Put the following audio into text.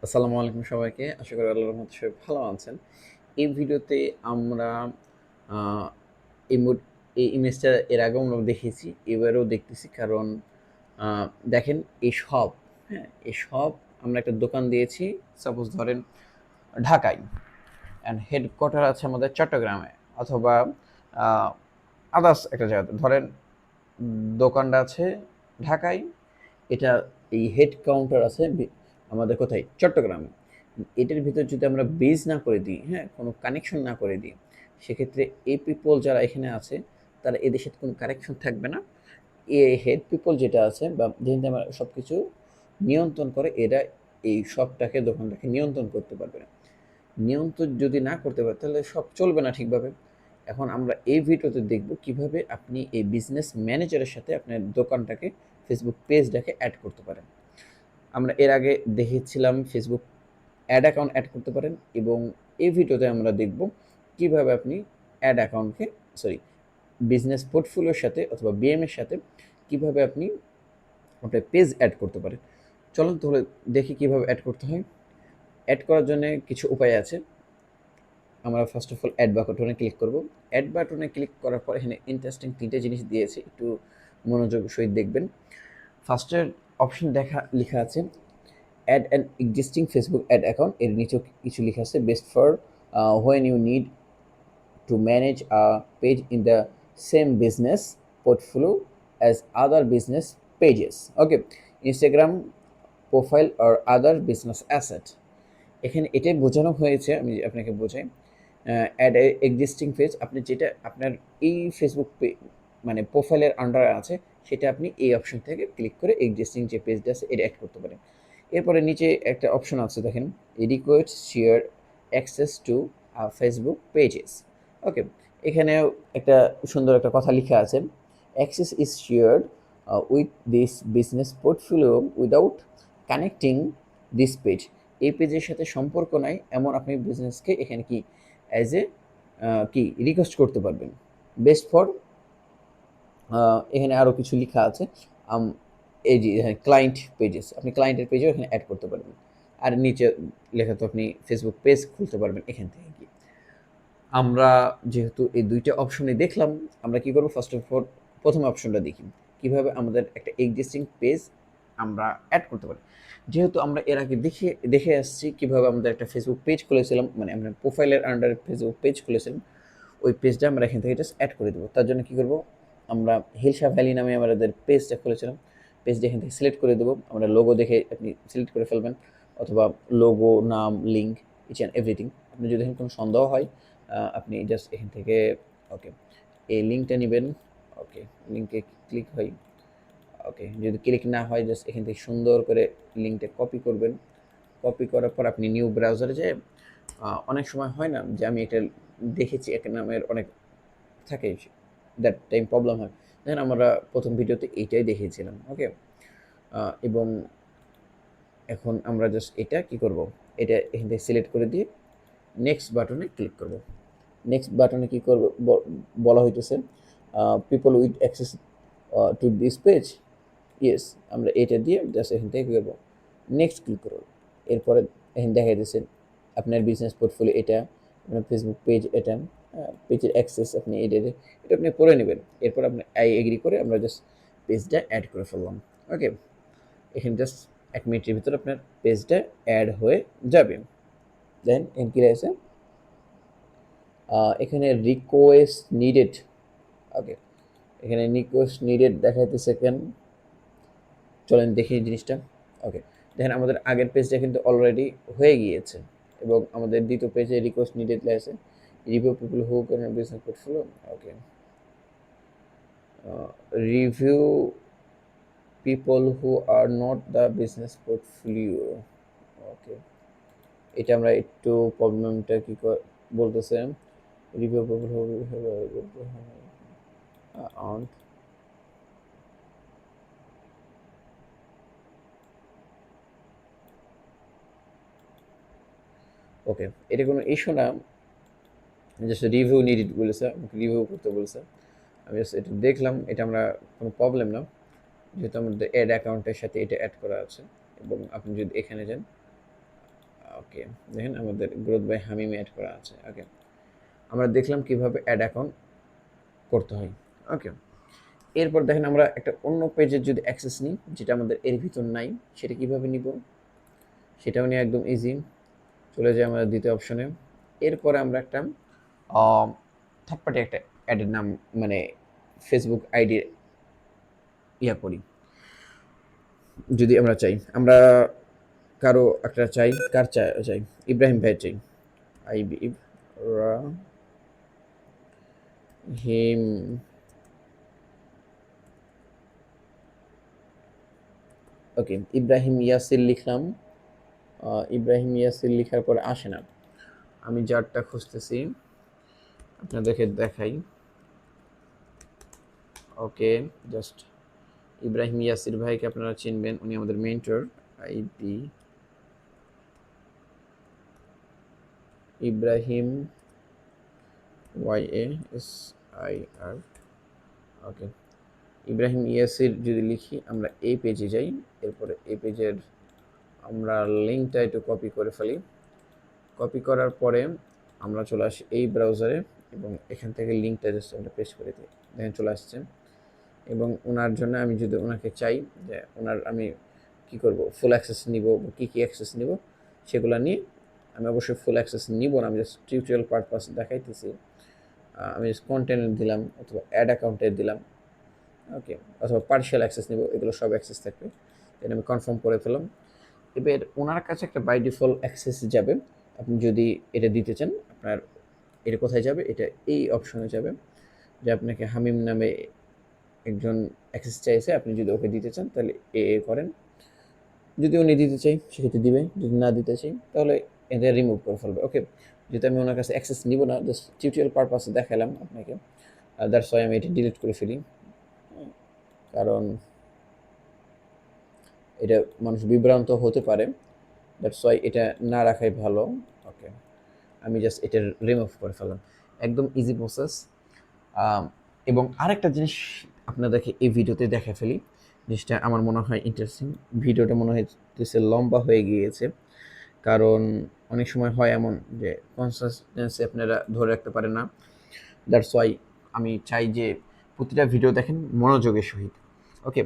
আসসালামু আলাইকুম সবাইকে। আশা করি আল্লাহর রহমতে সবাই ভালো আছেন। এই ভিডিওতে আমরা আ এই মুড এই ইমেজটা এর আগেও আমরা দেখেছি, এবারেও দেখতেছি। কারণ আ দেখেন এসব, হ্যাঁ? এসব আমরা একটা দোকান দিয়েছি, সাপোজ ধরেন ঢাকায়, অ্যান্ড হেডকোয়ার্টার আছে আমাদের চট্টগ্রামে, অথবা আ আদার্স একটা জায়গাতে। ধরেন দোকানটা আছে ঢাকায়, এটা এই হেড কাউন্টার আছে আমাদের কোথায়, চট্টগ্রামে। এটার ভিতর যদি আমরা বেজ না করে দিই, হ্যাঁ, কোনো কানেকশন না করে দিই, সেক্ষেত্রে এই পিপল যারা এখানে আছে তারা এদের সাথে কোনো কানেকশন থাকবে না। এ হেড পিপল যেটা আছে বা যেখানে আমরা সব কিছু নিয়ন্ত্রণ করে, এরা এই শপটাকে, দোকানটাকে নিয়ন্ত্রণ করতে পারবে না। নিয়ন্ত্রণ যদি না করতে পারে তাহলে সব চলবে না ঠিকভাবে। এখন আমরা এই ভিডিওতে দেখব কিভাবে আপনি এই বিজনেস ম্যানেজারের সাথে আপনার দোকানটাকে, ফেসবুক পেজটাকে অ্যাড করতে পারেন। আমরা এর আগে দেখেছিলাম ফেসবুক অ্যাড অ্যাকাউন্ট অ্যাড করতে পারেন, এবং এই ভিডিওতে আমরা দেখব কিভাবে আপনি অ্যাড অ্যাকাউন্টকে, সরি, বিজনেস পোর্টফোলিওর সাথে অথবা বিএম এর সাথে কিভাবে আপনি আপনার পেজ অ্যাড করতে পারেন। চলুন তাহলে দেখি কিভাবে অ্যাড করতে হয়। অ্যাড করার জন্য কিছু উপায় আছে। আমরা ফার্স্ট অফ অল অ্যাড বাটনে ক্লিক করব। অ্যাড বাটনে ক্লিক করার পর এখানে ইন্টারেস্টিং ৩টে জিনিস দিয়েছে, একটু মনোযোগ সহিত দেখবেন। ফার্স্টের অপশন লেখা আছে add an existing Facebook ad account, এর নিচেও কিছু লেখা আছে best for when you need to manage a page in the same business portfolio as other business pages. Okay, Instagram profile আর আদার বিজনেস অ্যাসেট। এখানে এটাই বোঝানো হয়েছে, আমি আপনাকে বোঝাই। অ্যাড এক্সিস্টিং পেজ, আপনি যেটা আপনার এই ফেসবুক মানে প্রোফাইলের আন্ডারে আছে, সেটা আপনি এই অপশন থেকে ক্লিক করে এক্সিস্টিং যে পেজটা আছে এটা অ্যাড করতে পারেন। এরপরে নিচে একটা অপশন আছে দেখেন, request share access to Facebook pages. Okay, এখানেও একটা সুন্দর একটা কথা লেখা আছে, access is shared with this business portfolio without connecting this page. এই পেজের সাথে সম্পর্ক নাই এমন আপনি বিজনেসকে এখানে কি অ্যাজ এ কি রিকোয়েস্ট করতে পারবেন। বেস্ট ফর, এখানে আরও কিছু লেখা আছে, এই যে ক্লায়েন্ট পেজেস, আপনি ক্লায়েন্টের পেজও এখানে অ্যাড করতে পারবেন। আর নিচে লেখা তো আপনি ফেসবুক পেজ খুলতে পারবেন এখান থেকে কি। আমরা যেহেতু এই দুইটা অপশনই দেখলাম, আমরা কি করব, ফার্স্ট অফ অল প্রথম অপশনটা দেখি কিভাবে আমাদের একটা এক্সিস্টিং পেজ আমরা অ্যাড করতে পারি। যেহেতু আমরা এর আগে দেখে আসছি কিভাবে আমাদের একটা ফেসবুক পেজ খুলেছিলাম, মানে আমরা প্রোফাইলের আন্ডারে ফেসবুক পেজ খুলেছিলাম, ওই পেজটা আমরা এখান থেকে জাস্ট অ্যাড করে দেবো। তার জন্য কি করব, আমরা হিলসা ভ্যালি নামে আমাদের পেজটা খুলেছিলাম, পেজটা এখান থেকে সিলেক্ট করে দেবো। আমরা লোগো দেখে আপনি সিলেক্ট করে ফেলবেন, অথবা লোগো, নাম, লিঙ্ক, ইচ অ্যান্ড এভরিথিং। আপনি যদি এখানে কোনো সন্দেহ হয়, আপনি জাস্ট এখান থেকে, ওকে, এই লিঙ্কটা নেবেন। ওকে, লিঙ্কে ক্লিক হয়। ওকে, যদি ক্লিক না হয় জাস্ট এখান থেকে সুন্দর করে লিঙ্কটা কপি করবেন। কপি করার পর আপনি নিউ ব্রাউজারে যেয়ে, অনেক সময় হয় না যে আমি এটা দেখেছি এক নামের অনেক থাকে, দ্যাট টাইম প্রবলেম হয়। দেখেন আমরা প্রথম ভিডিওতে এইটাই দেখিয়েছিলাম। ওকে, এবং এখন আমরা জাস্ট এটা কি করব, এটা এখান থেকে সিলেক্ট করে দিয়ে নেক্সট বাটনে ক্লিক করব। নেক্সট বাটনে কি করব, বলা হইতেছে people with access to this page, yes. আমরা এটা দিয়ে জাস্ট এখান থেকে কী করবো, নেক্সট ক্লিক করব। এরপরে এখানে দেখা যাচ্ছে আপনার বিজনেস পোর্টফোলিও এটা, আপনার ফেসবুক পেজ এটা, পেজের অ্যাক্সেস আপনি এটা এটা আপনি পড়ে নেবেন। এরপর আপনি আই এগ্রি করে আমরা জাস্ট পেজটা অ্যাড করে ফেললাম। ওকে, এখানে জাস্ট 1 মিনিটের ভিতরে আপনার পেজটা অ্যাড হয়ে যাবে। দেন এখানে কী রয়েছে, এখানে রিকোয়েস্ট নিডেড। ওকে, এখানে রিকোয়েস্ট নিডেড দেখাইতেছে কেন, চলেন দেখি জিনিসটা। ওকে, দেখেন আমাদের আগের পেজটা কিন্তু অলরেডি হয়ে গিয়েছে, এবং আমাদের দ্বিতীয় পেজে রিকোয়েস্ট নিডেড আছে, review people who can business portfolio. Okay, review people who are not the business portfolio. Okay, এটা আমরা একটু প্রবলেমটা কি বলতেছে, review people who earn. Okay, এটা কোনো ইস্যু না, জাস্ট রিভিউ নিডেড বলেছে, আমাকে রিভিউ করতে বলেছে। আমি জাস্ট এটা দেখলাম, এটা আমরা কোনো প্রবলেম না, যেহেতু আমাদের অ্যাড অ্যাকাউন্টের সাথে এটা অ্যাড করা আছে। এবং আপনি যদি এখানে যান, ওকে, দেখেন আমাদের গ্রোথ বাই হামিম অ্যাড করা আছে। ওকে, আমরা দেখলাম কিভাবে অ্যাড অ্যাকাউন্ট করতে হয়। ওকে, এরপর দেখেন আমরা একটা অন্য পেজের যদি অ্যাক্সেস নিই যেটা আমাদের এর ভিতর নাই, সেটা কিভাবে নিব সেটাও নিয়ে একদম ইজি। চলে যাই আমরা দ্বিতীয় অপশনে। এরপরে আমরা একটা থার্ড পার্টি একটা অ্যাডের নাম মানে ফেসবুক আইডি করি। যদি আমরা চাই, আমরা কারো একটা চাই, কার চাই ইব্রাহিম ভাই চাই, হিম। ওকে, ইব্রাহিম ইয়াসির লিখলাম। ইব্রাহিম ইয়াসির লেখার পরে আসে না, আমি যারটা খুঁজতেছি আপনাদেরকে দেখাই। ওকে, জাস্ট ইব্রাহিম ইয়াসির ভাইকে আপনারা চিনবেন, উনি আমাদের মেন্টর। ID Ibrahim YASIR। ওকে, ইব্রাহিম ইয়াসির যদি লিখি, আমরা এই পেজে যাই, এরপরে এই পেজের আমরা লিঙ্কটা একটু কপি করে ফেলি। কপি করার পরে আমরা চলে আসি এই ব্রাউজারে এবং এখান থেকে লিঙ্কটা জাস্ট আমরা পেস্ট করে দিই, দেখেন চলে আসছে। এবং ওনার জন্য আমি যদি ওনাকে চাই যে ওনার আমি কি করব, ফুল অ্যাক্সেস নিব, কী কী অ্যাক্সেস নিব সেগুলো নিয়ে, আমি অবশ্যই ফুল অ্যাক্সেস নিব না, আমি জাস্ট টিউটোরিয়াল পারপাস দেখাইতেছি। আমি জাস্ট কন্টেন্ট দিলাম অথবা অ্যাড অ্যাকাউন্টে দিলাম। ওকে, অথবা পার্শিয়াল অ্যাক্সেস নিব, এগুলো সব অ্যাক্সেস থাকবে। দেন আমি কনফার্ম করে ফেলাম। এবার ওনার কাছে একটা বাই ডিফল্ট অ্যাক্সেস যাবে, আপনি যদি এটা দিতে চান আপনার এটা কোথায় যাবে, এটা এই অপশনে যাবে যে আপনাকে হামিম নামে একজন অ্যাক্সেস চাইছে, আপনি যদি ওকে দিতে চান তাহলে করেন, যদি উনি দিতে চাই সেক্ষেত্রে দিবে, যদি না দিতে চাই তাহলে এদের রিমুভ করে ফেলবে। ওকে, যেহেতু আমি ওনার কাছে অ্যাক্সেস নিব না, জাস্ট টিউটোরিয়াল পারপাসে দেখালাম আপনাকে, দ্যাটস ওয়াই আমি এটা ডিলিট করে ফেলি, কারণ এটা মানুষ বিভ্রান্ত হতে পারে, দ্যাটস ওয়াই এটা না রাখাই ভালো। ওকে, আমি জাস্ট এটা রিমুভ করে ফেললাম, একদম ইজি প্রসেস। এবং আরেকটা জিনিস আপনাদেরকে এই ভিডিওতে দেখা ফেলি, জিনিসটা আমার মনে হয় ইন্টারেস্টিং। ভিডিওটা মনে হচ্ছে লম্বা হয়ে গিয়েছে, কারণ অনেক সময় হয় এমন যে কনসিস্টেন্সি আপনারা ধরে রাখতে পারেন না। দ্যাটস ওয়াই আমি চাই যে প্রতিটা ভিডিও দেখেন মনোযোগের সহিত। ওকে,